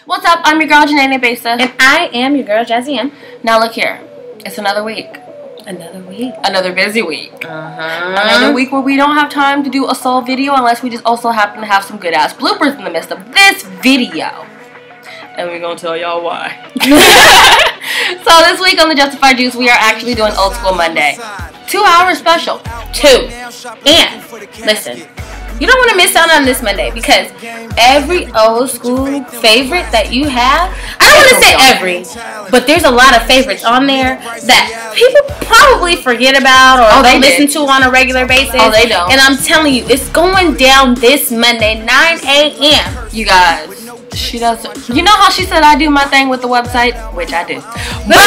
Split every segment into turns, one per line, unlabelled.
What's up? I'm your girl, Janae Besa.
And I am your girl, Jazzy M.
Now look here. It's another week.
Another week.
Another busy week. Another week where we don't have time to do a sole video unless we just also happen to have some good-ass bloopers in the midst of this video. And we're going to tell y'all why. So this week on the Justified Juice, we are actually doing Old School Monday. 2-hour special. 2.
And, listen, you don't want to miss out on this Monday because every old school favorite that you have, I don't want to say every, but there's a lot of favorites on there that people probably forget about or they listen to on a regular basis.
Oh, they don't.
And I'm telling you, it's going down this Monday, 9 a.m.
You guys, she does. You know how she said I do my thing with the website? Which I do. But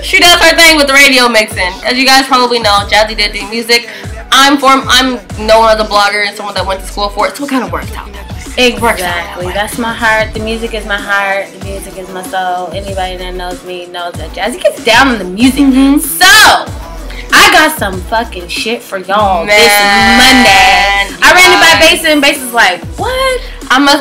she does her thing with the radio mixing. As you guys probably know, Jazzy did the music. I'm known as a blogger and someone that went to school for it, so it kind of works out.
Exactly. That's my heart. The music is my heart. The music is my soul. Anybody that knows me knows that Jazzy gets down on the music. So, I got some fucking shit for y'all this Monday. I ran it by Basa and Basa's like, what?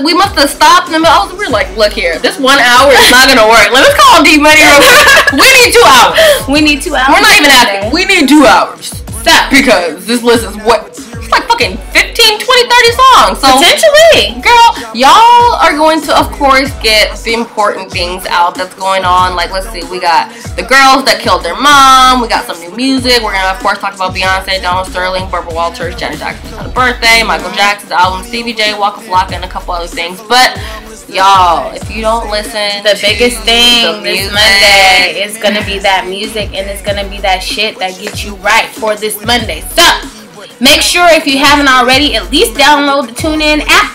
We must have stopped in the middle. We're like, look here, this 1 hour is not gonna work. Let's call D Money real quick. We need 2 hours.
We need 2 hours.
We're not even asking. We need 2 hours.
Stop.
Because this list is it's like fucking 15, 20, 30 songs. So
potentially.
Girl, y'all are going to, of course, get the important things out that's going on. Like, let's see, we got the girls that killed their mom. We got some new music. We're gonna, of course, talk about Beyonce, Donald Sterling, Barbra Walters, Janet Jackson's had a birthday, Michael Jackson's album, Stevie J, Waka Flocka, and a couple other things. But y'all, if you don't listen,
the biggest thing this Monday is gonna be that music, and it's gonna be that shit that gets you right for this Monday. So make sure if you haven't already, at least download the TuneIn app.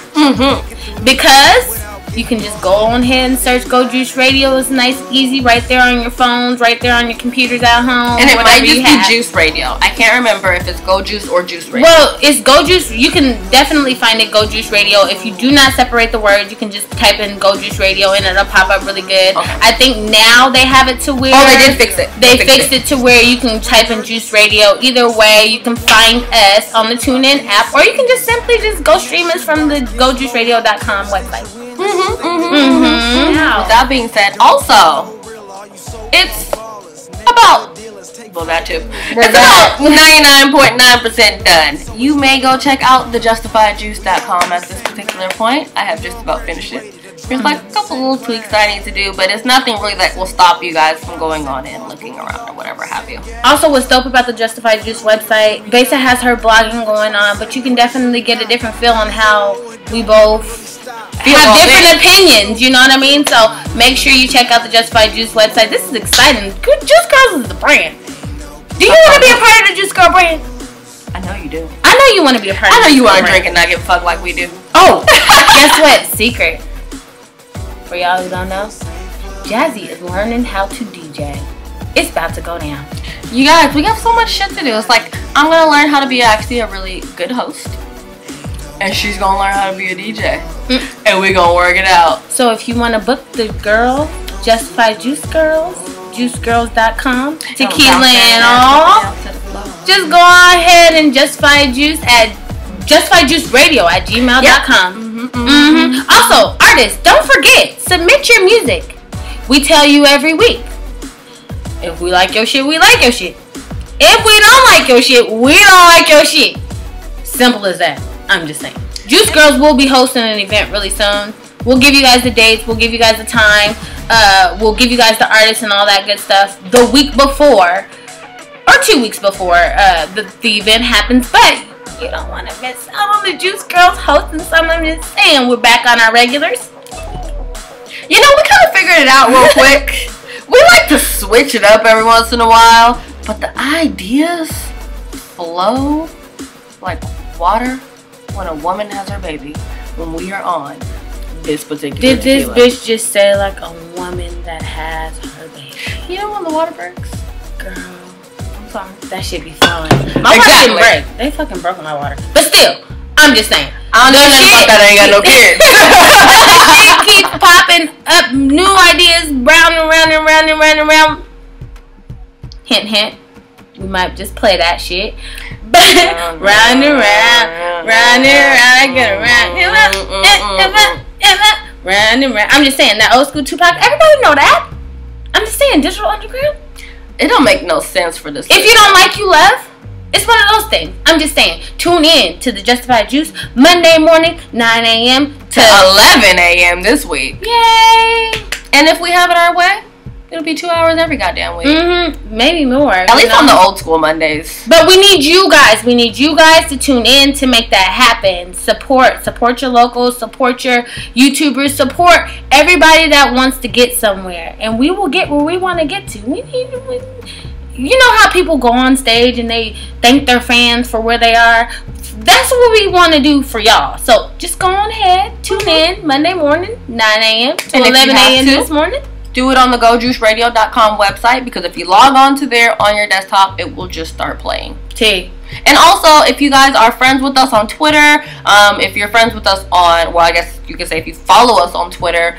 Because you can just go on ahead and search Go Juice Radio. It's nice, easy, right there on your phones, right there on your computers at home.
And it might just be Juice Radio. I can't remember if it's Go Juice or Juice Radio.
Well, it's Go Juice. You can definitely find it Go Juice Radio. If you do not separate the words, you can just type in Go Juice Radio and it'll pop up really good. Okay. I think now they have it to where...
Oh, they did fix it.
They fixed it to where you can type in Juice Radio. Either way, you can find us on the TuneIn app, or you can just simply go stream us from the GoJuiceRadio.com website.
With that being said, also, it's about, well, that too. It's about 99.9% done. You may go check out thejustifiedjuice.com at this particular point. I have just about finished it. There's like a couple little tweaks that I need to do, but it's nothing really that will stop you guys from going on and looking around or whatever have you.
Also, what's dope about the Justified Juice website, Basa has her blogging going on, but you can definitely get a different feel on how we both have different opinions, you know what I mean? So make sure you check out the Justified Juice website. This is exciting. Juice Girls is the brand. Do you want to be a part of the Juice Girl brand?
I know you do.
I know you want to be a part of the
I know you want to drink and not give a fuck like we do.
Oh, guess what? Secret. For y'all who don't know, Jazzy is learning how to DJ. It's about to go down.
You guys, we have so much shit to do. It's like, I'm going to learn how to be actually a really good host. And she's going to learn how to be a DJ. And we're going to work it out.
So if you want to book the girl, Justified Juice Girls, juicegirls.com, tequila and all, just go ahead and Justify Juice at justifiedjuiceradio@gmail.com. Also, artists, don't forget, submit your music. We tell you every week. If we like your shit, we like your shit. If we don't like your shit, we don't like your shit. Simple as that. I'm just saying. Juice Girls will be hosting an event really soon. We'll give you guys the dates. We'll give you guys the time. We'll give you guys the artists and all that good stuff the week before, or 2 weeks before the event happens. But you don't want to miss out on the Juice Girls hosting something. I'm just saying, we're back on our regulars.
You know, we kind of figured it out real quick. We like to switch it up every once in a while, but the ideas flow like water when a woman has her baby when we are on this particular
Did this bitch just say like a woman that has her baby?
You know when the water breaks?
Girl, I'm sorry. That shit be flowing. My water didn't break. They fucking broke my water. But still, I'm just saying.
I don't know nothing about that. I ain't got no kids.
Shit keep popping up. New ideas, round and round and round and round and round. Hint, hint. We might just play that shit. Round and round, round and round, I get around. Run and run. I'm just saying, that old school Tupac, everybody know that. I'm just saying, Digital Underground.
It don't make no sense for this.
If you don't like, you love. It's one of those things. I'm just saying, tune in to the Justified Juice Monday morning, 9 a.m.
to 11 a.m. this week.
Yay!
And if we have it our way, it'll be 2 hours every goddamn week.
Maybe more.
At least on the old school Mondays.
But we need you guys. We need you guys to tune in to make that happen. Support your locals. Support your YouTubers. Support everybody that wants to get somewhere. And we will get where we want to get to. You know how people go on stage and they thank their fans for where they are? That's what we want to do for y'all. So just go on ahead. Tune in Monday morning, 9 a.m. to 11 a.m. this morning.
Do it on the GoJuiceRadio.com website, because if you log on to there on your desktop, it will just start playing. And also, if you guys are friends with us on Twitter, if you're friends with us on, well, I guess you could say if you follow us on Twitter,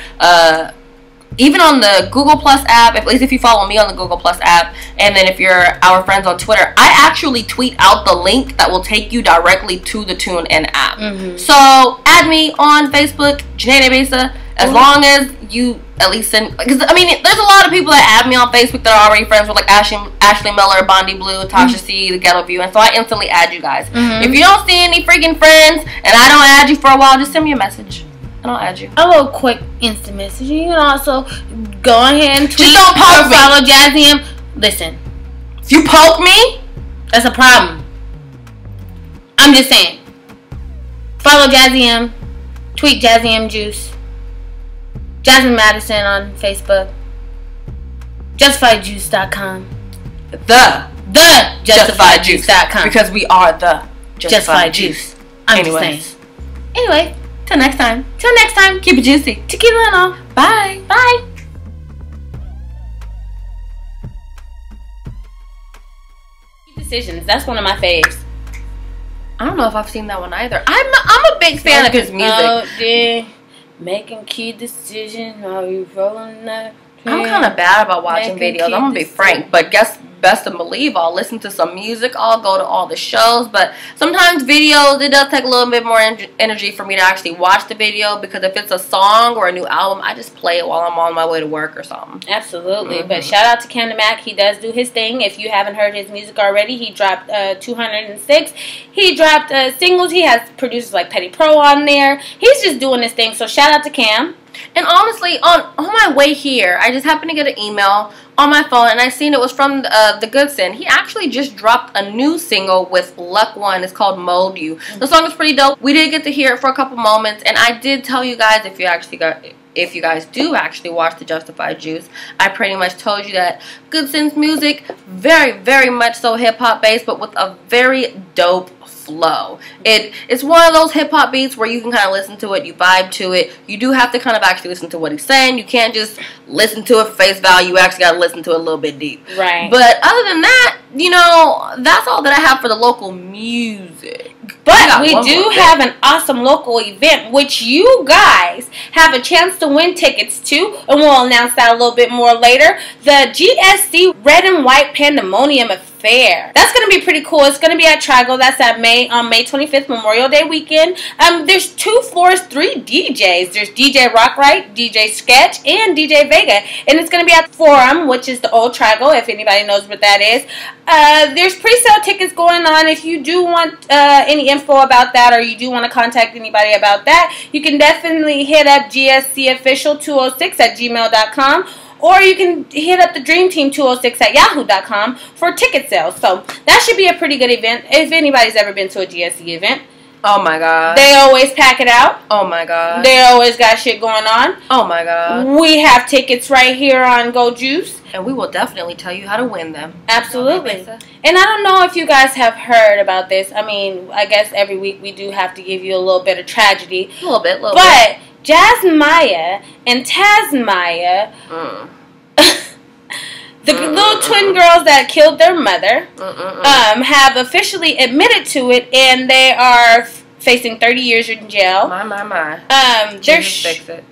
even on the Google Plus app, at least if you follow me on the Google Plus app, and then if you're our friends on Twitter, I actually tweet out the link that will take you directly to the TuneIn app. So add me on Facebook, Janae Besa, as long as you at least send, because I mean, there's a lot of people that add me on Facebook that are already friends with, like Ashley Miller, Bondi Blue, Tasha C, The Ghetto View, and so I instantly add you guys. If you don't see any freaking friends and I don't add you for a while, just send me a message. And I'll add you. A
little quick instant message. You can also go ahead and tweet.
Just don't poke me.
Follow Jazzy M. Listen,
if you poke me,
that's a problem. I'm just saying. Follow Jazzy M. Tweet Jazzy M Juice. Jasmine Madison on Facebook. JustifiedJuice.com.
The JustifiedJuice.com. Because we are the Justified Juice.
I'm just saying. Anyway.
Till next time.
Keep it juicy. Tequila and all.
Bye.
Bye. Decisions. That's one of my faves.
I don't know if I've seen that one either. I'm a big fan of his music.
Making key decision. Are you rolling that?
I'm kind of bad about watching videos. I'm gonna be frank, but best to believe I'll listen to some music. I'll go to all the shows, but sometimes videos, it does take a little bit more energy for me to actually watch the video, because if it's a song or a new album, I just play it while I'm on my way to work or something.
Absolutely. But shout out to Canada Mac. He does do his thing. If you haven't heard his music already, he dropped 206. He dropped singles. He has producers like Petty Pro on there. He's just doing his thing. So shout out to Cam.
And honestly, on my way here, I just happened to get an email on my phone, and I seen it was from The Goodson. He actually just dropped a new single with Luck One. It's called Mold You. The song is pretty dope. We did get to hear it for a couple moments, and I did tell you guys, if you guys do actually watch the Justified Juice, I pretty much told you that Goodson's music, very, very much so hip-hop based, but with a very dope flow. It's one of those hip-hop beats where you can kind of listen to it, you vibe to it. You do have to kind of actually listen to what he's saying. You can't just listen to it for face value. You actually got to listen to it a little bit deep.
Right.
But other than that, you know, that's all that I have for the local music.
But we do have an awesome local event, which you guys have a chance to win tickets to, and we'll announce that a little bit more later. The GSC Red and White Pandemonium Affair. That's going to be pretty cool. It's going to be at Trigo. That's at May 25th, Memorial Day weekend. There's 2 floors, 3 DJs. There's DJ Rockright, DJ Sketch, and DJ Vega. And it's going to be at Forum, which is the old Trigo, if anybody knows what that is. There's pre-sale tickets going on. If you do want any info about that, or you do want to contact anybody about that, you can definitely hit up gscofficial206@gmail.com, or you can hit up the Dream Team 206@yahoo.com for ticket sales. So that should be a pretty good event if anybody's ever been to a GSC event.
Oh my god.
They always pack it out.
Oh my god.
They always got shit going on.
Oh my god.
We have tickets right here on Go Juice.
And we will definitely tell you how to win them.
Absolutely. And I don't know if you guys have heard about this. I mean, I guess every week we do have to give you a little bit of tragedy.
A little bit.
But Jazz Maya and Taz Maya, the little twin girls that killed their mother, have officially admitted to it, and they are facing 30 years in jail.
My.
Jesus, fix it.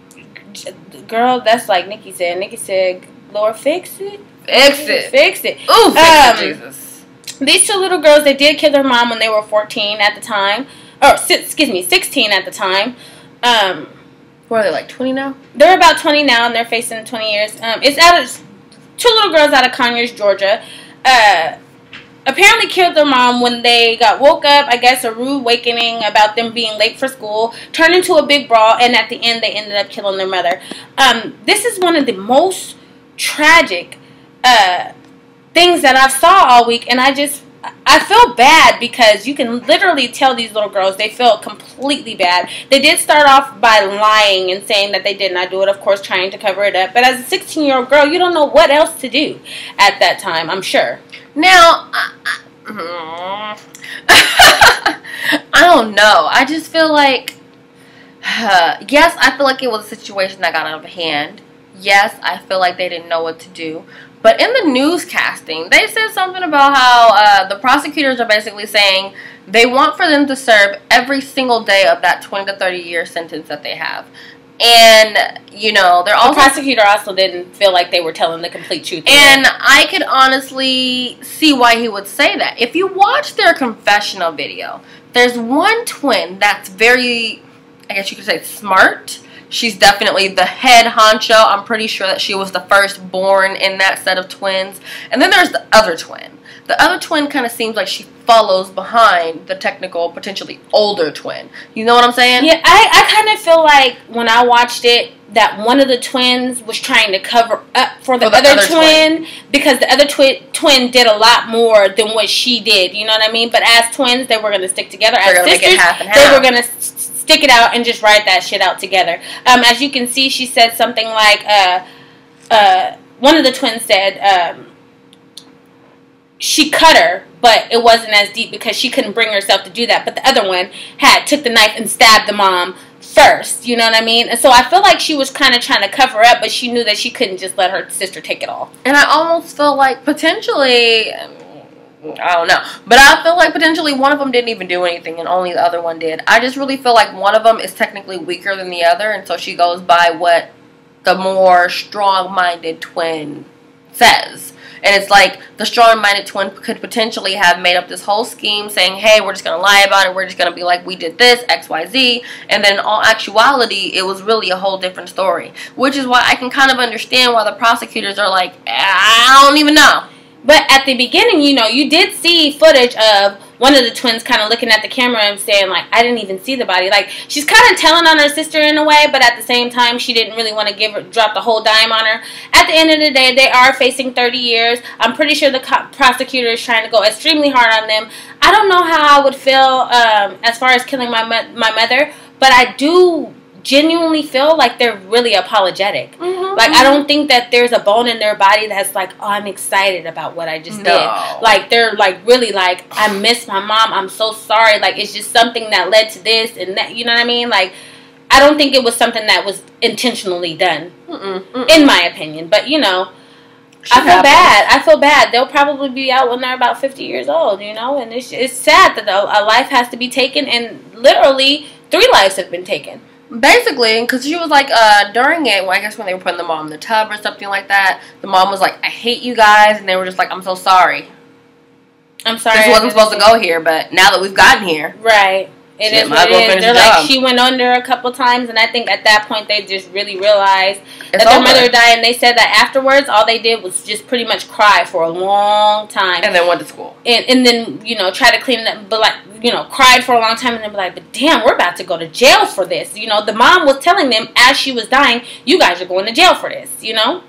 Girl, that's like Nikki said. Nikki said, Lord, fix it. Fix it.
Ooh, fix it, Jesus.
These 2 little girls, they did kill their mom when they were 14 at the time. Or, excuse me, 16 at the time.
What are they, like 20 now?
They're about 20 now, and they're facing 20 years. It's out of 2 little girls out of Conyers, Georgia. Apparently killed their mom when they got woke up. I guess a rude awakening about them being late for school turned into a big brawl, and at the end they ended up killing their mother. This is one of the most tragic things that I've saw all week, and I feel bad because you can literally tell these little girls they feel completely bad. They did start off by lying and saying that they did not do it, of course trying to cover it up, but as a 16-year-old girl you don't know what else to do at that time, I'm sure.
Now, I don't know. I just feel like, yes, I feel like it was a situation that got out of hand. Yes, I feel like they didn't know what to do. But in the newscasting, they said something about how the prosecutors are basically saying they want for them to serve every single day of that 20 to 30 year sentence that they have. And, you know, they're also...
The prosecutor also didn't feel like they were telling the complete truth.
And I could honestly see why he would say that. If you watch their confessional video, there's one twin that's very, I guess you could say, smart. She's definitely the head honcho. I'm pretty sure that she was the first born in that set of twins. And then there's the other twin. The other twin kind of seems like she follows behind the technical, potentially older twin. You know what I'm saying?
Yeah, I kind of feel like when I watched it, that one of the twins was trying to cover up for the other twin because the other twin did a lot more than what she did. You know what I mean? But as twins, they were going to stick together. As sisters, make it half and half. They were going to stick it out and just ride that shit out together. As you can see, she said something like, one of the twins said, she cut her, but it wasn't as deep because she couldn't bring herself to do that. But the other one took the knife and stabbed the mom first. You know what I mean? And so I feel like she was kind of trying to cover up, but she knew that she couldn't just let her sister take it all.
And I almost feel like potentially, I don't know, but I feel like potentially one of them didn't even do anything and only the other one did. I just really feel like one of them is technically weaker than the other, and so she goes by what the more strong-minded twin says. And it's like the strong-minded twin could potentially have made up this whole scheme saying, hey, we're just going to lie about it. We're just going to be like, we did this, X, Y, Z. And then in all actuality, it was really a whole different story. Which is why I can kind of understand why the prosecutors are like, I don't even know.
But at the beginning, you know, you did see footage of one of the twins kind of looking at the camera and saying, like, I didn't even see the body. Like, she's kind of telling on her sister in a way, but at the same time, she didn't really want to drop the whole dime on her. At the end of the day, they are facing 30 years. I'm pretty sure the prosecutor is trying to go extremely hard on them. I don't know how I would feel as far as killing my mother, but I do genuinely feel like they're really apologetic. Like, I don't think that there's a bone in their body that's like, oh, I'm excited about what I just did. Like, they're like really like, I miss my mom, I'm so sorry. Like, it's just something that led to this and that, you know what I mean? Like, I don't think it was something that was intentionally done, in my opinion. But, you know, I feel bad. They'll probably be out when they're about 50 years old, you know? And it's sad that a life has to be taken, and literally 3 lives have been taken.
Basically, because she was like, during it, well, I guess when they were putting the mom in the tub or something like that, the mom was like, I hate you guys, and they were just like, I'm so sorry.
I'm sorry.
This wasn't supposed to go here, but now that we've gotten here.
Right. It is what it is. They're like, she went under a couple times, and I think at that point they just really realized that their mother died, and they said that afterwards all they did was just pretty much cry for a long time.
And then went to school.
And then, you know, try to clean it up, but like, you know, cried for a long time, and then be like, but damn, we're about to go to jail for this. You know, the mom was telling them as she was dying, you guys are going to jail for this, you know?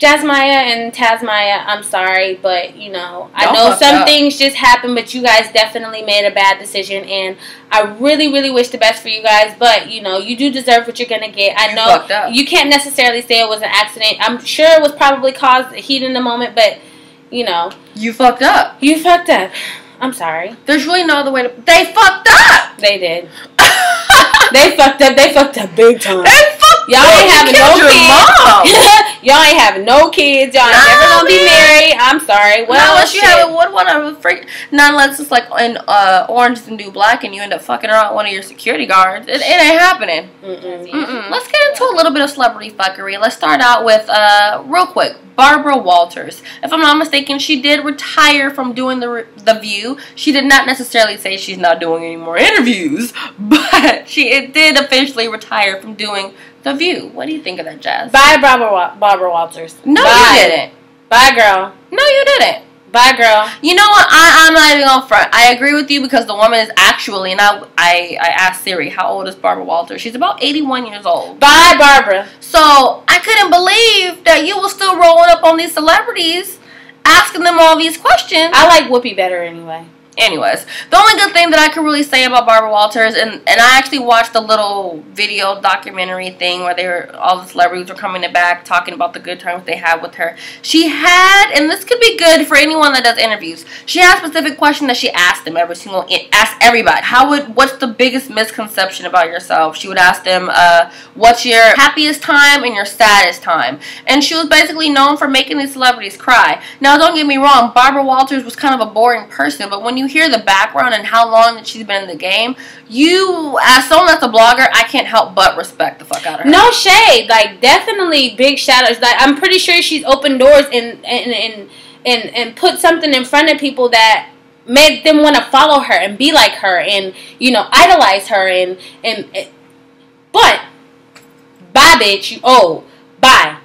Jasmaya and Tasmaya, I'm sorry, but, you know, I know some things just happened, but you guys definitely made a bad decision, and I really, really wish the best for you guys, but, you know, you do deserve what you're going to get. I know you can't necessarily say it was an accident. I'm sure it was probably caused heat in the moment, but, you know.
You fucked up.
You fucked up. I'm sorry.
There's really no other way to... They fucked up!
They did. They fucked up. They fucked up big time.
They fucked up.
Y'all ain't having no kids. Y'all ain't having no kids. Y'all ain't never gonna be married. I'm sorry. Well,
unless you have a wood one of a freak. Not unless it's like in Orange is the New Black and you end up fucking around one of your security guards. It ain't happening. Let's get into a little bit of celebrity fuckery. Let's start out with real quick. Barbara Walters. If I'm not mistaken, she did retire from doing the View. She did not necessarily say she's not doing any more interviews, but she did officially retire from doing the View. What do you think of that, Jazz?
Bye, Barbara Walters.
No,
Bye.
you didn't.
Bye, girl.
No, you didn't.
Bye, girl.
You know what? I'm not even gonna front. I agree with you because the woman is actually, and I asked Siri, how old is Barbara Walters? She's about 81 years old.
Bye, Barbara.
So I couldn't believe that you were still rolling up on these celebrities, asking them all these questions.
I like Whoopi better anyway.
Anyways, the only good thing that I could really say about Barbara Walters, and I actually watched the little video documentary thing where all the celebrities were coming back talking about the good times they had with her. She had, and this could be good for anyone that does interviews, she had a specific question that she asked them asked everybody. What's the biggest misconception about yourself? She would ask them, what's your happiest time and your saddest time? And she was basically known for making these celebrities cry. Now, don't get me wrong, Barbara Walters was kind of a boring person, but when you hear the background and how long that she's been in the game, as someone that's a blogger, I can't help but respect the fuck out of her.
No shade, like definitely big shout outs. Like I'm pretty sure she's opened doors and put something in front of people that made them want to follow her and be like her and idolize her and but bye bitch, you old. Bye.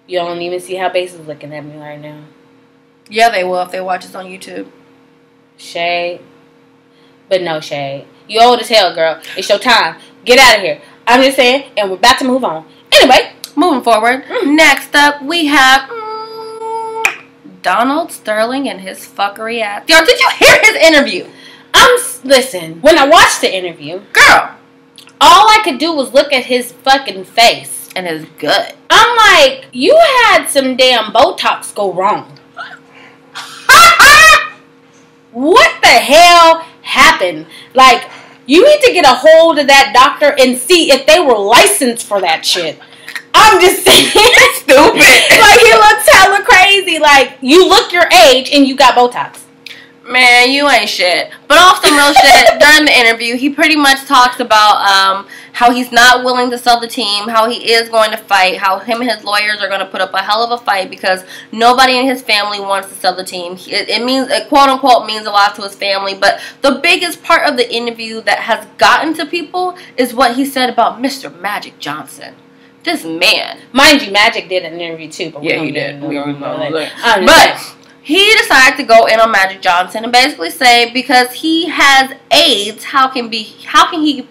You don't even see how Base is looking at me right now.
Yeah, they will if they watch us on YouTube.
Shade. But no shade. You old as hell, girl. It's your time. Get out of here. I'm just saying, and we're about to move on. Anyway,
moving forward. Next up, we have Donald Sterling and his fuckery ass. Yo, did you hear his interview?
Listen, when I watched the interview,
girl,
all I could do was look at his fucking face.
And his gut.
I'm like, you had some damn Botox go wrong. What the hell happened? Like, you need to get a hold of that doctor and see if they were licensed for that shit. I'm just saying.
Stupid.
Like, he looks hella crazy. Like, you look your age and you got Botox.
Man, you ain't shit. But off some real shit, during the interview, he pretty much talks about how he's not willing to sell the team, how he is going to fight, how him and his lawyers are going to put up a hell of a fight because nobody in his family wants to sell the team. It quote unquote means a lot to his family, but the biggest part of the interview that has gotten to people is what he said about Mr. Magic Johnson. This man.
Mind you, Magic did an interview too. But
yeah, he did. We already know that. But he decided to go in on Magic Johnson and basically say because he has AIDS, how can he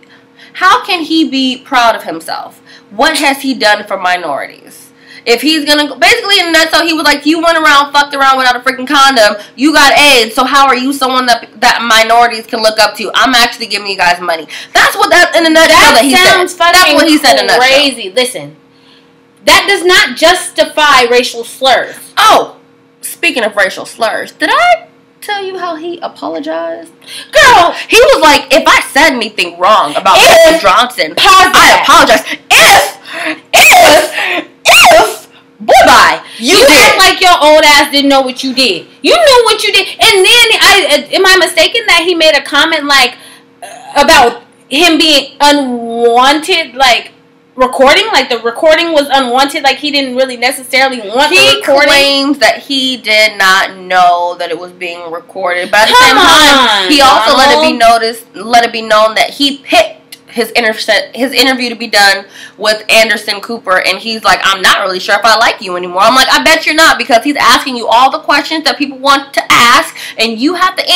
be proud of himself? What has he done for minorities? If he's gonna basically in a nutshell, he was like, you went around, fucked around without a freaking condom, you got AIDS, so how are you someone that minorities can look up to? I'm actually giving you guys money. That's what that in a nutshell that he said. That's what he said in a nutshell.
Crazy. Listen, that does not justify racial slurs.
Oh, speaking of racial slurs, did I tell you how he apologized?
Girl,
he was like, if I said anything wrong about Mr. Johnson, I apologize. If bye-bye. You
act like your old ass didn't know what you did. You knew what you did. And then, am I mistaken that he made a comment like about him being unwanted, like recording? Like the recording was unwanted, like he didn't really necessarily want the recording?
He claims that he did not know that it was being recorded. But at the same time, he also let it be known that he picked his interview to be done with Anderson Cooper, and he's like, I'm not really sure if I like you anymore. I'm like, I bet you're not, because he's asking you all the questions that people want to ask, and you have to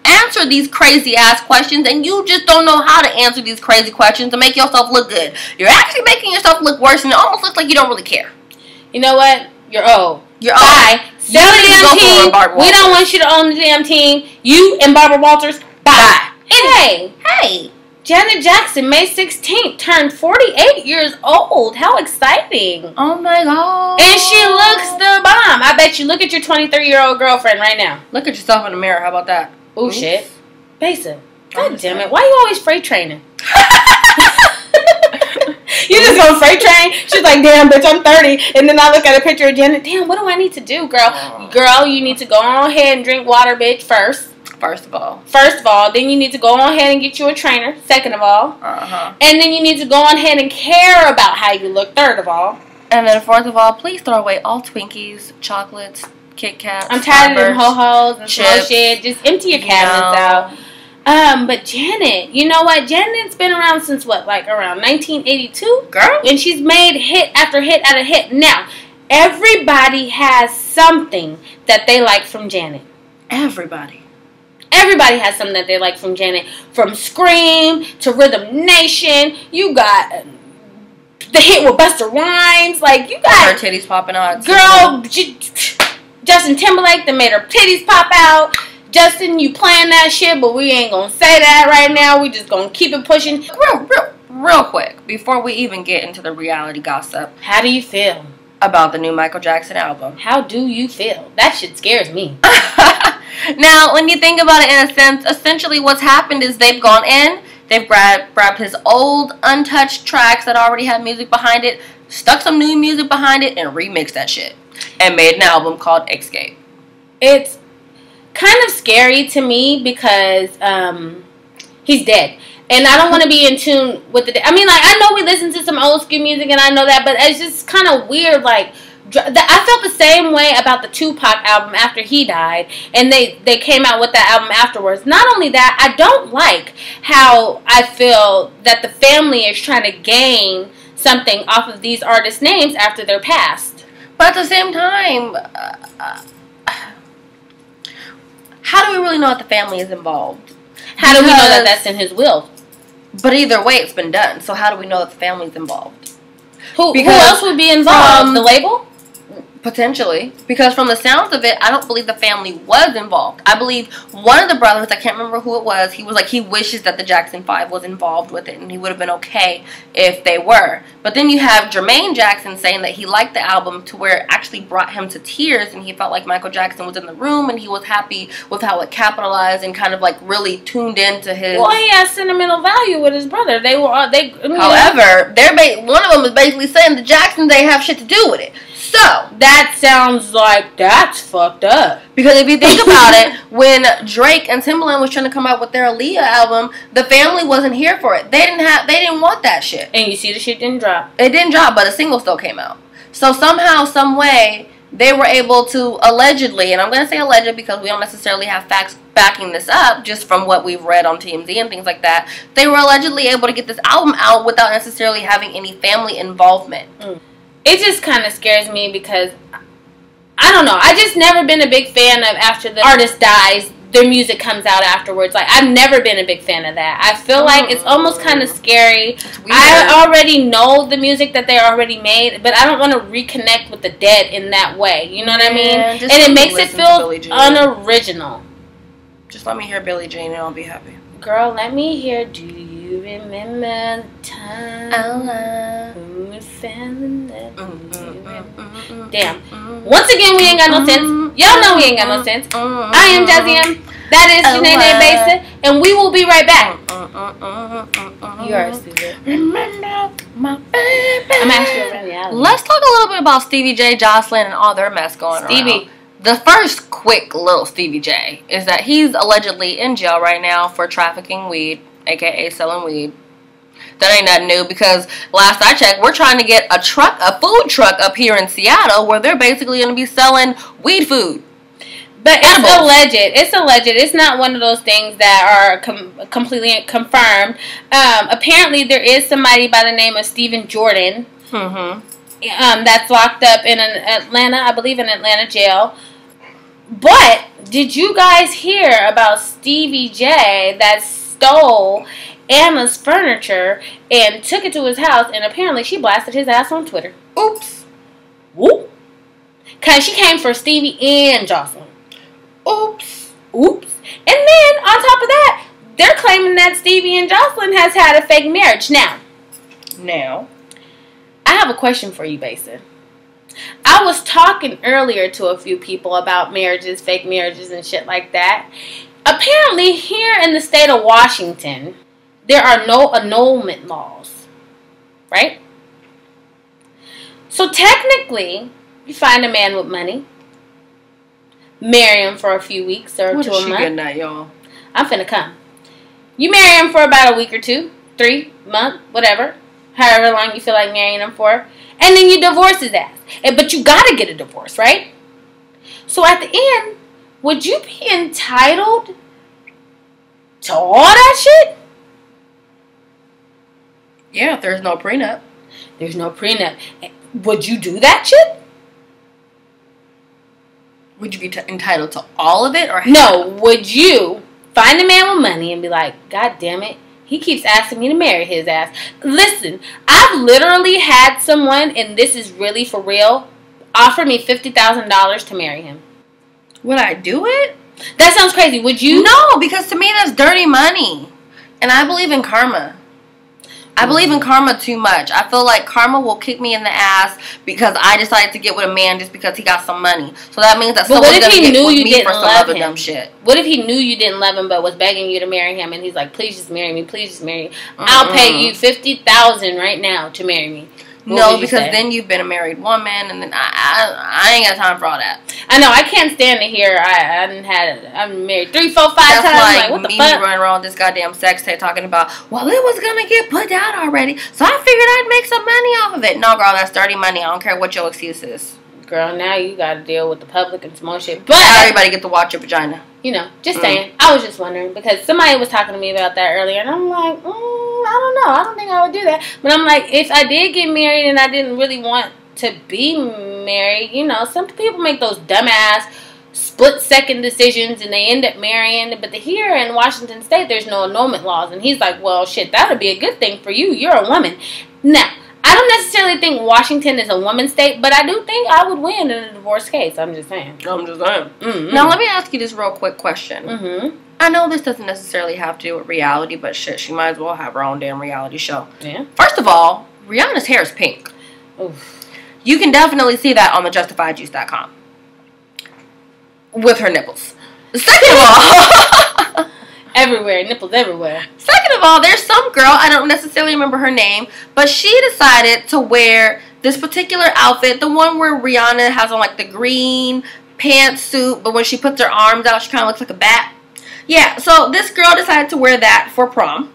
answer these crazy ass questions, and you just don't know how to answer these crazy questions to make yourself look good. You're actually making yourself look worse, and it almost looks like you don't really care.
You know what? You're old.
You're
bye.
Old.
Sell the damn team. We don't want you to own the damn team. You and Barbara Walters. Bye. And hey. Janet Jackson, May 16th, turned 48 years old. How exciting.
Oh my God.
And she looks the bomb. I bet you look at your 23-year-old girlfriend right now.
Look at yourself in the mirror. How about that?
Oh, shit. Basic. God damn it. Why you always freight training? You just go freight train? She's like, damn, bitch, I'm 30. And then I look at a picture of Janet. Damn, what do I need to do, girl? Girl, you need to go on ahead and drink water, bitch, first.
First of all,
then you need to go on ahead and get you a trainer. Second of all, and then you need to go on ahead and care about how you look. Third of all,
And then fourth of all, please throw away all Twinkies, chocolates, Kit Kats.
I'm tired of them ho-hos and slow shit. Just empty your cabinets out. But Janet, you know what? Janet's been around since what? Like around 1982?
Girl.
And she's made hit after hit after hit. Now, everybody has something that they like from Janet.
Everybody
has something that they like from Janet. From Scream to Rhythm Nation. You got the hit with Busta Rhymes. Like, you got
her titties popping out.
Girl, Justin Timberlake that made her titties pop out. Justin, you playing that shit, but we ain't gonna say that right now. We just gonna keep it pushing.
Real quick, before we even get into the reality gossip.
How do you feel
about the new Michael Jackson album?
How do you feel? That shit scares me.
Now, when you think about it in a sense, essentially what's happened is they've gone in, they've grabbed his old, untouched tracks that already had music behind it, stuck some new music behind it, and remixed that shit. And made an album called Escape.
It's kind of scary to me because he's dead. And I don't want to be in tune with the... I mean, like, I know we listen to some old school music and I know that, but it's just kind of weird, like... I felt the same way about the Tupac album after he died, and they came out with that album afterwards. Not only that, I don't like how I feel that the family is trying to gain something off of these artists' names after they're passed.
But at the same time, how do we really know that the family is involved?
How do we know that that's in his will?
But either way, it's been done. So how do we know that the family's involved?
Who else would be involved? The label?
Potentially. Because from the sounds of it, I don't believe the family was involved. I believe one of the brothers, I can't remember who it was, he was like, he wishes that the Jackson 5 was involved with it, and he would have been okay if they were. But then you have Jermaine Jackson saying that he liked the album to where it actually brought him to tears, and he felt like Michael Jackson was in the room, and he was happy with how it capitalized and kind of like really tuned into his...
Well, he has sentimental value with his brother.
However, one of them is basically saying the Jacksons ain't have shit to do with it. So,
that sounds like that's fucked up.
Because if you think about it, when Drake and Timbaland was trying to come out with their Aaliyah album, the family wasn't here for it. They didn't want that shit.
And you see the shit didn't drop.
It didn't drop, but a single still came out. So somehow, some way, they were able to allegedly, and I'm going to say alleged because we don't necessarily have facts backing this up, just from what we've read on TMZ and things like that, they were allegedly able to get this album out without necessarily having any family involvement.
It just kind of scares me because, I don't know, I just never been a big fan of after the artist dies, their music comes out afterwards. Like, I've never been a big fan of that. I feel like it's almost kind of scary. I already know the music that they already made, but I don't want to reconnect with the dead in that way. You know what I mean? And it makes it feel unoriginal.
Just let me hear Billie Jean and I'll be happy.
Girl, let me hear, do you remember the time when we fell in love? Damn. Once again, we ain't got no sense. Y'all know we ain't got no sense. I am Jazzy M. That is Janae Basin. And we will be right back. You are stupid.
Remember my baby.
I'm actually a reality.
Let's talk a little bit about Stevie J, Joseline, and all their mess going around. The first quick little Stevie J is that he's allegedly in jail right now for trafficking weed, aka selling weed. That ain't nothing new because last I checked, we're trying to get a food truck up here in Seattle where they're basically going to be selling weed food.
But it's alleged. It's alleged. It's not one of those things that are completely confirmed. Apparently, there is somebody by the name of Stephen Jordan that's locked up in Atlanta, I believe in Atlanta jail. But did you guys hear about Stevie J that stole Anna's furniture and took it to his house, and apparently she blasted his ass on Twitter?
Oops.
Whoop. Because she came for Stevie and Joseline.
Oops.
Oops. And then, on top of that, they're claiming that Stevie and Joseline has had a fake marriage. Now, I have a question for you, Basin. I was talking earlier to a few people about marriages, fake marriages, and shit like that. Apparently, here in the state of Washington, there are no annulment laws. Right? So, technically, you find a man with money, marry him for a few weeks or to a month.
What is she getting at, y'all?
I'm finna come. You marry him for about a week or two, 3 months, whatever. however long you feel like marrying him for, and then you divorce his ass. But you gotta get a divorce, right? So at the end, would you be entitled to all that shit?
Yeah, if there's no prenup.
There's no prenup. Would you do that shit?
Would you be entitled to all of it, or
no? Would you find a man with money and be like, God damn it, he keeps asking me to marry his ass? Listen, I've literally had someone, and this is really for real, offer me $50,000 to marry him.
Would I do it?
That sounds crazy. Would you?
No, because to me that's dirty money, and I believe in karma. I believe in karma too much. I feel like karma will kick me in the ass because I decided to get with a man just because he got some money. So that means that someone's going to get with me for some other dumb shit.
What if he knew you didn't love him but was begging you to marry him, and he's like, please just marry me, please just marry me. I'll pay you $50,000 right now to marry me.
No, because then you've been a married woman, and then I ain't got time for all that.
I know, I can't stand to hear I'm married 3, 4, 5
That's
times.
Like
what the
me
fuck?
running around with this goddamn sex tape talking about, well, it was gonna get put out already, so I figured I'd make some money off of it. No, girl, that's dirty money. I don't care what your excuse is.
Girl, now you gotta deal with the public and some more shit. But
now everybody get to watch your vagina.
You know, just saying. I was just wondering because somebody was talking to me about that earlier, and I'm like, I don't know. I don't think I would do that. But I'm like, if I did get married and I didn't really want to be married, you know, some people make those dumbass split-second decisions and they end up marrying. But here in Washington State, there's no annulment laws. And he's like, well, shit, that would be a good thing for you. You're a woman. Now, I don't necessarily think Washington is a woman's state, but I do think I would win in a divorce case. I'm just saying.
Mm-hmm. Now, let me ask you this real quick question. Mm-hmm. I know this doesn't necessarily have to do with reality, but shit, she might as well have her own damn reality show. Yeah. First of all, Rihanna's hair is pink. Oof. You can definitely see that on the justifiedjuice.com. With her nipples. Second of all...
Everywhere, nipples everywhere.
Second of all, there's some girl, I don't necessarily remember her name, but she decided to wear this particular outfit, the one where Rihanna has on like the green pantsuit, but when she puts her arms out, she kind of looks like a bat. Yeah, so this girl decided to wear that for prom,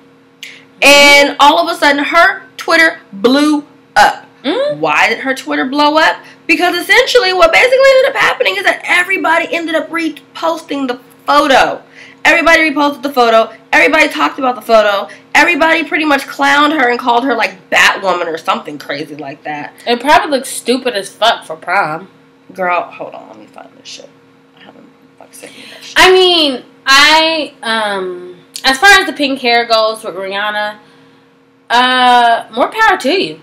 and all of a sudden her Twitter blew up. Why did her Twitter blow up? Because essentially what basically ended up happening is that everybody ended up reposting the photo. Everybody reposted the photo. Everybody talked about the photo. Everybody pretty much clowned her and called her like Batwoman or something crazy like that.
It probably looks stupid as fuck for prom.
Girl, hold on. Let me find this shit. I haven't like sent me that shit.
I mean, as far as the pink hair goes with Rihanna, more power to you.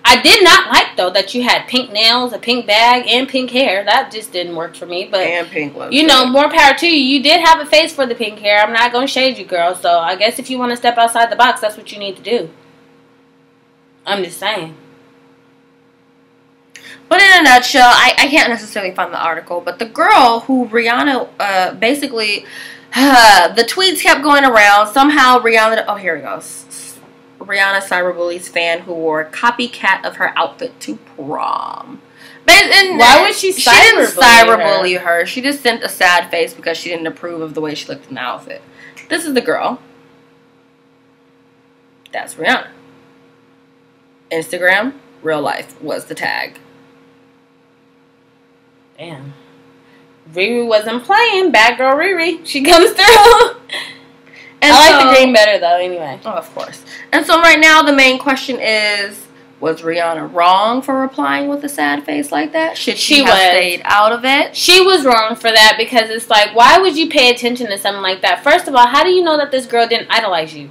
I did not like, though, that you had pink nails, a pink bag, and pink hair. That just didn't work for me. But
and pink looks
you know, more power to you. You did have a face for the pink hair. I'm not going to shade you, girl. So I guess if you want to step outside the box, that's what you need to do. I'm just saying.
But in a nutshell, I can't necessarily find the article, but the girl who Rihanna basically, the tweets kept going around. Somehow Rihanna, oh, here it goes. Rihanna cyberbullies fan who wore a copycat of her outfit to prom. And
why would she
cyberbully her? She just sent a sad face because she didn't approve of the way she looked in the outfit. This is the girl. That's Rihanna. Instagram, real life was the tag.
Damn. Riri wasn't playing. Bad girl Riri. She comes through. And I like the green better, though, anyway.
Oh, of course. And so right now, the main question is, was Rihanna wrong for replying with a sad face like that? Should she have stayed out of it?
She was wrong for that because it's like, why would you pay attention to something like that? First of all, how do you know that this girl didn't idolize you?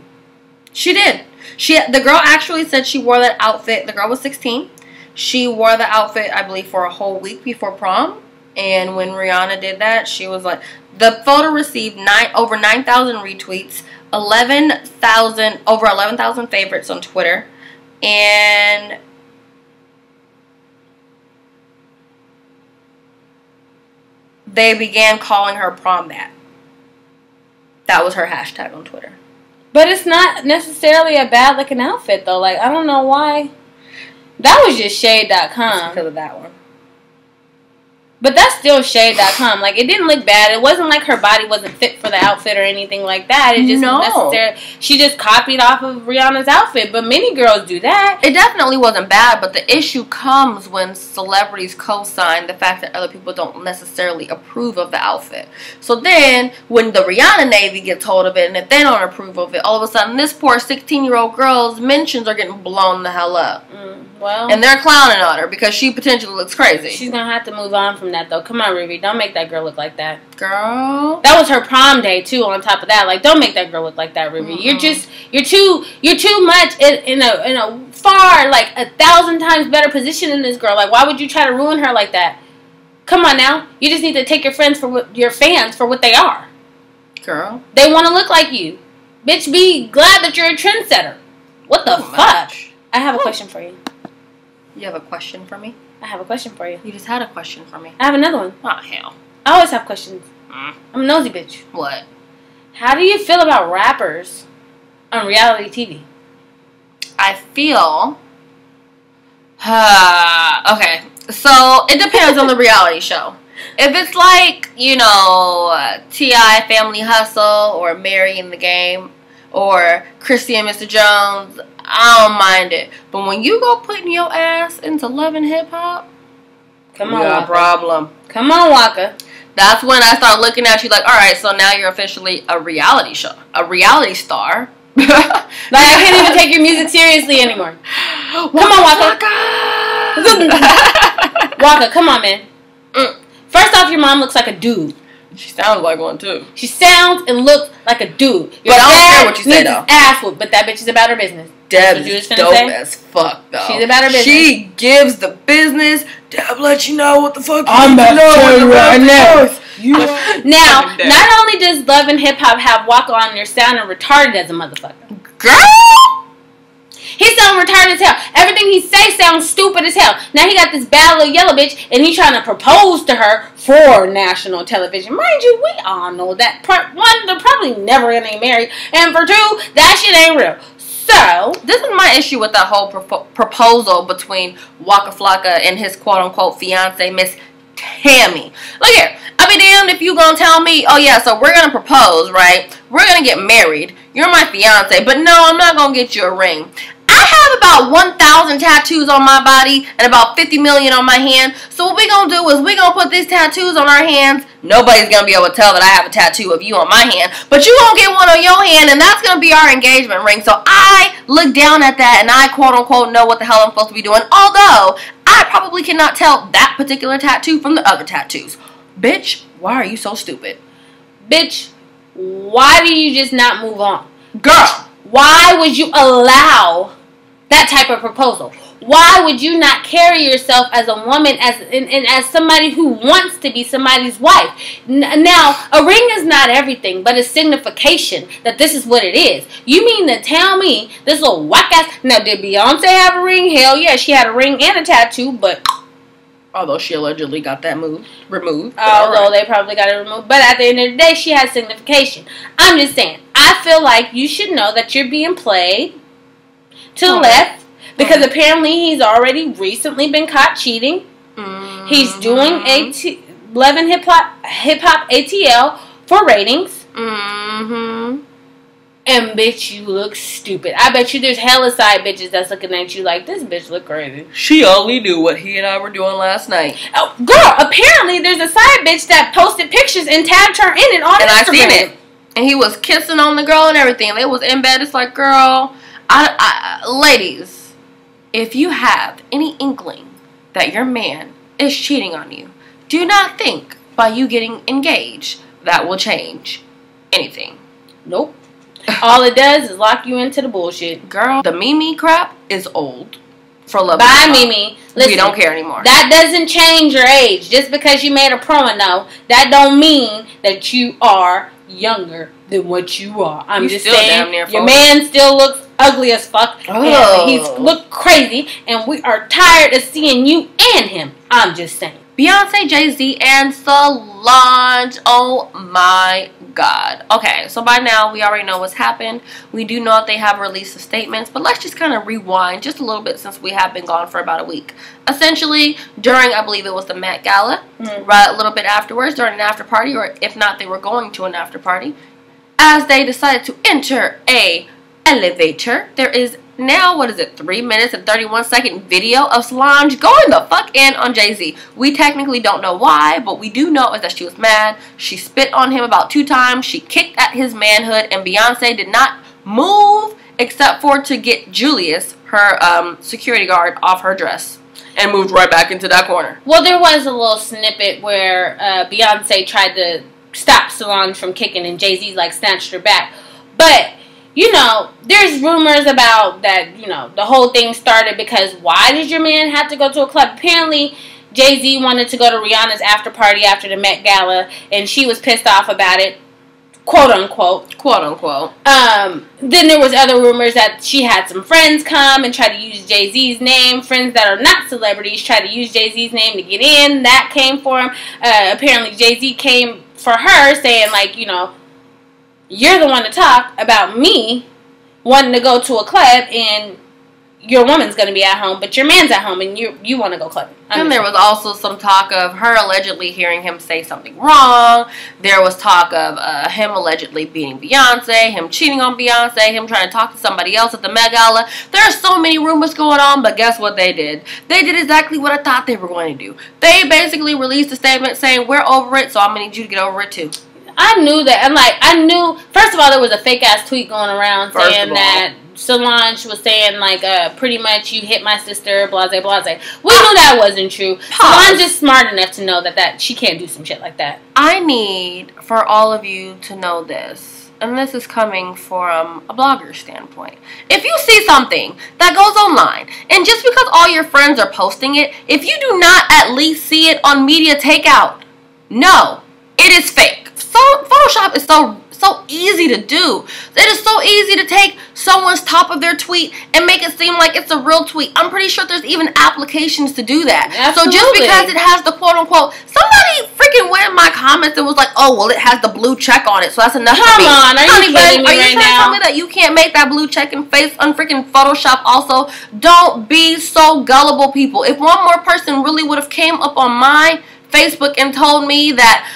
She did. The girl actually said she wore that outfit. The girl was 16. She wore the outfit, I believe, for a whole week before prom. And when Rihanna did that, she was like, the photo received over 9,000 retweets, over 11,000 favorites on Twitter, and they began calling her prom that. That was her hashtag on Twitter.
But it's not necessarily a bad looking outfit though. Like, I don't know why. That was just shade.com.
Because of that one.
But that's still shade.com. Like, it didn't look bad. It wasn't like her body wasn't fit for the outfit or anything like that. It just necessarily, she just copied off of Rihanna's outfit. But many girls do that.
It definitely wasn't bad, but the issue comes when celebrities co-sign the fact that other people don't necessarily approve of the outfit. So then, when the Rihanna Navy gets hold of it, and if they don't approve of it, all of a sudden this poor 16-year-old girl's mentions are getting blown the hell up.
Well,
and they're clowning on her because she potentially looks crazy.
She's gonna have to move on from that, though. Come on, Riri, don't make that girl look like that.
Girl,
that was her prom day too. On top of that, like, don't make that girl look like that, Riri. You're too much in a far, like, 1,000 times better position than this girl. Like, why would you try to ruin her like that? Come on now, you just need to take your fans for what they are.
Girl,
they want to look like you, bitch. Be glad that you're a trendsetter. What the fuck? I have a question for you.
You have a question for me?
I have a question for you.
You just had a question for me.
I have another one.
Oh, hell.
I always have questions. I'm a nosy bitch.
What?
How do you feel about rappers on reality TV?
I feel... okay. So, it depends on the reality show. If it's like, you know, T.I. Family Hustle or Mary in the Game or Christy and Mr. Jones, I don't mind it. But when you go putting your ass into Love and Hip Hop,
come on, Waka.
Problem.
Come on, Waka.
That's when I start looking at you like, all right, so now you're officially a reality show, a reality star.
Like, I can't even take your music seriously anymore. Come on, Waka. Waka, come on, man. First off, your mom looks like a dude.
She sounds like one, too.
She sounds and looks like a dude.
But I don't care what you say, though.
Ass whoop, but that bitch is about her business.
Deb is dope as fuck, though.
She's about her business.
She gives the business. Deb let you know what the fuck
I'm about to tell you right now. Now, not only does Love and Hip Hop have Waka on there sounding retarded as a motherfucker.
Girl!
He sounds retarded as hell. Everything he say sounds stupid as hell. Now he got this bad little yellow bitch, and he's trying to propose to her for national television. Mind you, we all know that. One, they're probably never gonna get married, and for two, that shit ain't real. So,
this is my issue with that whole proposal between Waka Flocka and his quote-unquote fiance, Miss Tammy. Look here, I'll be damned if you gonna tell me, oh yeah, so we're gonna propose, right? We're gonna get married. You're my fiance, but no, I'm not gonna get you a ring. I have about 1,000 tattoos on my body and about 50 million on my hand. So what we're going to do is we're going to put these tattoos on our hands. Nobody's going to be able to tell that I have a tattoo of you on my hand. But you won't get one on your hand, and that's going to be our engagement ring. So I look down at that, and I quote-unquote know what the hell I'm supposed to be doing. Although, I probably cannot tell that particular tattoo from the other tattoos. Bitch, why are you so stupid?
Bitch, why do you just not move on?
Girl,
why would you allow that type of proposal? Why would you not carry yourself as a woman, as somebody who wants to be somebody's wife? Now, a ring is not everything, but a signification that this is what it is. You mean to tell me this little whack ass... Now, did Beyonce have a ring? Hell yeah, she had a ring and a tattoo, but...
Although she allegedly got that removed.
Although they probably got it removed. But at the end of the day, she has signification. I'm just saying, I feel like you should know that you're being played to the left. Because apparently he's already recently been caught cheating. He's doing Love and Hip Hop ATL for ratings. And bitch, you look stupid. I bet you there's hella side bitches that's looking at you like, this bitch look crazy.
She only knew what he and I were doing last night.
Oh, girl, apparently there's a side bitch that posted pictures and tagged her in it on Instagram.
And I seen it. And he was kissing on the girl and everything. They was in bed. It's like, girl, ladies, if you have any inkling that your man is cheating on you, do not think by you getting engaged that will change anything.
Nope. All it does is lock you into the bullshit.
Girl, the Mimi crap is old. For love.
Bye, Mimi. Listen,
we don't care anymore.
That doesn't change your age. Just because you made a promo, that don't mean that you are younger than what you are. I'm just saying, your man still looks ugly as fuck.
Oh.
And he's look crazy, and we are tired of seeing you and him. I'm just saying.
Beyonce, Jay-Z, and Solange. Oh my God. Okay, so by now we already know what's happened. We do know that they have released the statements, but let's just kind of rewind just a little bit since we have been gone for about a week. Essentially, during, I believe it was the Met Gala, right, a little bit afterwards, during an after party, or if not, they were going to an after party, as they decided to enter a elevator, there is now, 3 minutes and 31-second video of Solange going the fuck in on Jay-Z. We technically don't know why, but we do know is that she was mad. She spit on him about 2 times. She kicked at his manhood, and Beyonce did not move except for to get Julius, her security guard, off her dress. And moved right back into that corner.
Well, there was a little snippet where Beyonce tried to stop Solange from kicking, and Jay-Z, like, snatched her back. But you know, there's rumors about that, you know, the whole thing started because why did your man have to go to a club? Apparently, Jay-Z wanted to go to Rihanna's after party after the Met Gala, and she was pissed off about it, quote unquote.
Quote unquote.
Then there was other rumors that she had some friends come and try to use Jay-Z's name. Friends that are not celebrities try to use Jay-Z's name to get in. That came for him. Apparently, Jay-Z came for her saying, like, you know, you're the one to talk about me wanting to go to a club, and your woman's going to be at home, but your man's at home, and you want to go clubbing.
And there was also some talk of her allegedly hearing him say something wrong. There was talk of him allegedly beating Beyonce, him cheating on Beyonce, him trying to talk to somebody else at the Met Gala. There are so many rumors going on, but guess what they did? They did exactly what I thought they were going to do. They basically released a statement saying, we're over it, so I'm going to need you to get over it too.
I knew that. And, like, I knew, first of all, there was a fake-ass tweet going around saying that Solange was saying, like, pretty much, you hit my sister, blase, blase. We knew that wasn't true. Solange is smart enough to know that she can't do some shit like that.
I need for all of you to know this, and this is coming from a blogger standpoint. If you see something that goes online, and just because all your friends are posting it, if you do not at least see it on media takeout, no, it is fake. So Photoshop is so easy to do. It is so easy to take someone's top of their tweet and make it seem like it's a real tweet. I'm pretty sure there's even applications to do that.
Absolutely.
So just because it has the quote-unquote, somebody freaking went in my comments and was like, oh, well, it has the blue check on it, so that's enough for me.
Come on, are you kidding me right now? Are you trying to
tell me that you can't make that blue check and face on freaking Photoshop also? Don't be so gullible, people. If one more person really would have came up on my Facebook and told me that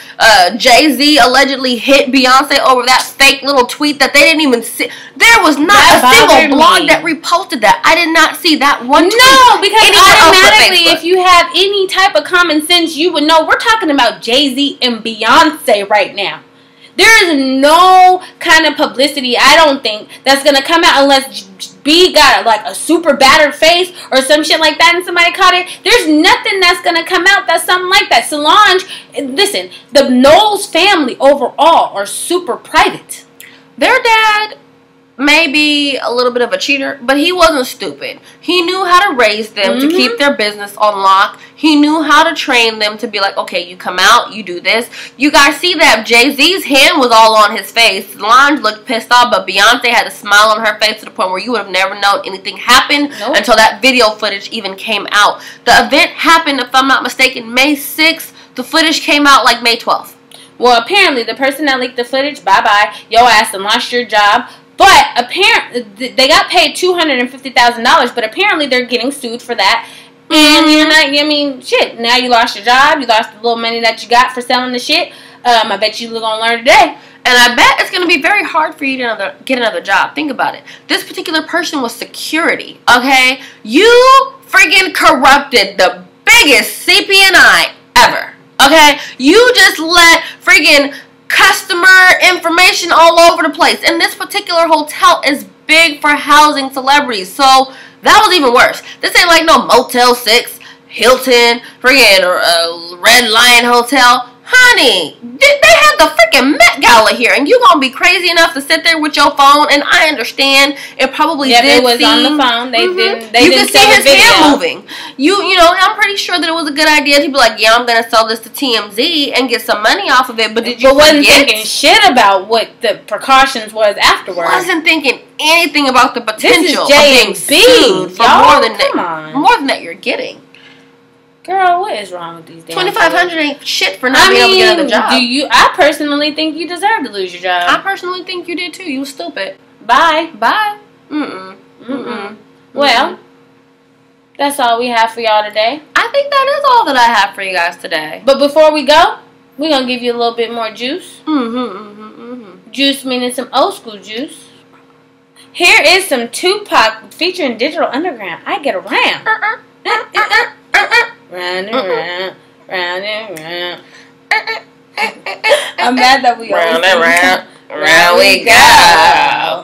Jay-Z allegedly hit Beyonce over that fake little tweet that they didn't even see. There was not a single blog that reposted that. I did not see that one tweet.
No, because automatically, if you have any type of common sense, you would know we're talking about Jay-Z and Beyonce right now. There is no kind of publicity, I don't think, that's going to come out unless B got like a super battered face or some shit like that and somebody caught it. There's nothing that's going to come out that's something like that. Solange, listen, the Knowles family overall are super private.
Their dad may be a little bit of a cheater, but he wasn't stupid. He knew how to raise them to keep their business on lock. He knew how to train them to be like, okay, you come out, you do this. You guys see that Jay-Z's hand was all on his face. Solange looked pissed off, but Beyonce had a smile on her face to the point where you would have never known anything happened until that video footage even came out. The event happened, if I'm not mistaken, May 6th. The footage came out like May 12th.
Well, apparently, the person that leaked the footage, bye-bye, your ass and lost your job. But apparently, they got paid $250,000, but apparently they're getting sued for that. And you're not, I mean, shit, now you lost your job, you lost the little money that you got for selling the shit. I bet you're going to learn today.
And I bet it's going to be very hard for you to get another job. Think about it. This particular person was security, okay? You friggin' corrupted the biggest CP&I ever, okay? You just let friggin' customer information all over the place. And this particular hotel is big for housing celebrities, so that was even worse. This ain't like no Motel 6, Hilton, friggin' Red Lion Hotel. Honey, they had the freaking Met Gala here, and you gonna be crazy enough to sit there with your phone? And I understand it probably did
it was
seem,
on the phone. They didn't. They
you
didn't
can see his hand moving. You know, I'm pretty sure that it was a good idea to be like, yeah, I'm gonna sell this to TMZ and get some money off of it. But did you? But wasn't
thinking shit about what the precautions was afterwards.
Wasn't thinking anything about the potential
of being sued
for more than that you're getting.
Girl, what is wrong with these damn
$2,500 ain't shit for not being able to get another job.
I personally think you deserve to lose your job.
I personally think you did too. You stupid.
Bye.
Bye.
Well, that's all we have for y'all today.
I think that is all that I have for you guys today.
But before we go, we're going to give you a little bit more juice. Juice meaning some old school juice. Here is some Tupac featuring Digital Underground. I get around. Round and round, round and round. I'm mad that we
round
and
round we go.